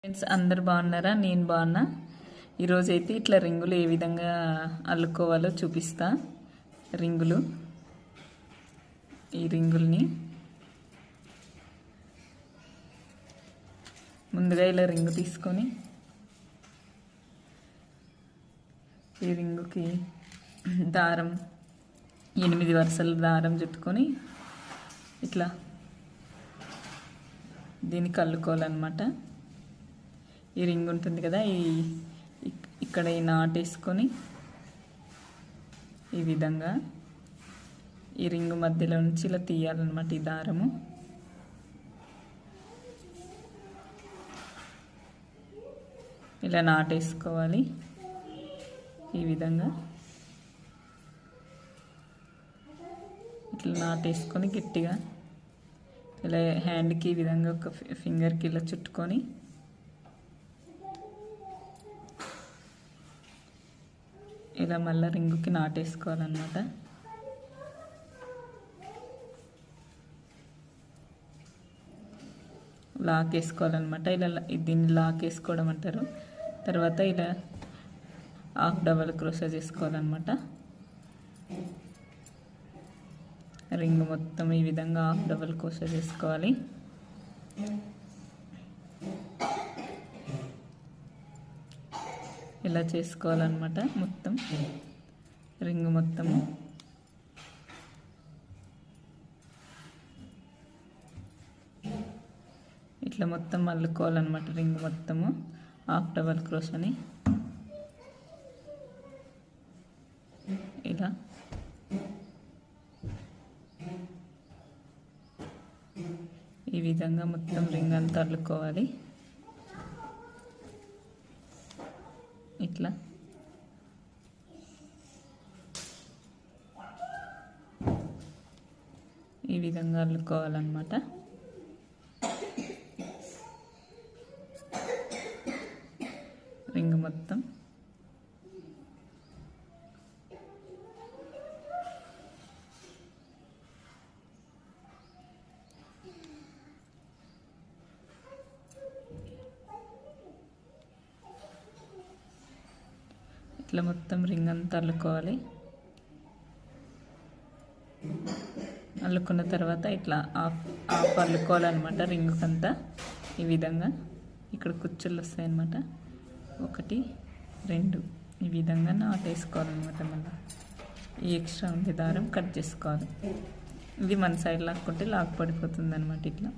Friends అందరు బాగున్నారా? నేను బాగున్నా. ఈరోజైతే ఇట్లా రింగులు ఏ విధంగా అల్లుకోవాలో చూపిస్తా. ఈ రింగుల్ని ముందుగా ఇలా రింగు తీసుకొని ఈ రింగుకి దారం 8 వరుసల దారం చుట్టుకొని ఇట్లా దీనికి అల్లుకోవాలన్నమాట. ఈ రింగ్ ఉంటుంది కదా, ఇక్కడ ఈ నాట్ వేసుకొని ఈ విధంగా ఈ రింగు మధ్యలో నుంచి ఇలా తీయాలన్నమాట. ఈ దారము ఇలా నాటేసుకోవాలి. ఈ విధంగా ఇట్లా నాటేసుకొని గట్టిగా ఇలా హ్యాండ్కి ఈ విధంగా ఒక ఫింగర్కి ఇలా చుట్టుకొని ఇలా మళ్ళీ రింగుకి నాటేసుకోవాలన్నమాట. లాక్ వేసుకోవాలన్నమాట. ఇలా దీన్ని లాక్ వేసుకోవడం అంటారు. తర్వాత ఇలా హాఫ్ డబల్ క్రోషా చేసుకోవాలన్నమాట. రింగ్ మొత్తం ఈ విధంగా హాఫ్ డబల్ క్రోషా చేసుకోవాలి. ఇలా చేసుకోవాలన్నమాట. మొత్తం రింగ్ మొత్తము ఇట్లా మొత్తం అల్లుకోవాలన్నమాట. రింగ్ మొత్తము హాఫ్ డబల్ క్రోషాని ఇలా ఈ విధంగా మొత్తం రింగ్ అంతా అల్లుకోవాలి. ఇట్లా ఈ విధంగా అల్లుకోవాలన్నమాట. రింగ్ మొత్తం ఇట్లా మొత్తం రింగ్ అంతా అల్లుకోవాలి. అల్లుకున్న తర్వాత ఇట్లా ఆఫ్ అల్లుకోవాలన్నమాట. రింగుకంతా ఈ విధంగా ఇక్కడ కుచ్చులు వస్తాయన్నమాట. 1 2 ఈ విధంగా నాటేసుకోవాలన్నమాట. మళ్ళీ ఈ ఎక్స్ట్రా ఉండే దారం కట్ చేసుకోవాలి. ఇది మన సైడ్ లాక్కుంటే లాక్ పడిపోతుంది అనమాట. ఇట్లా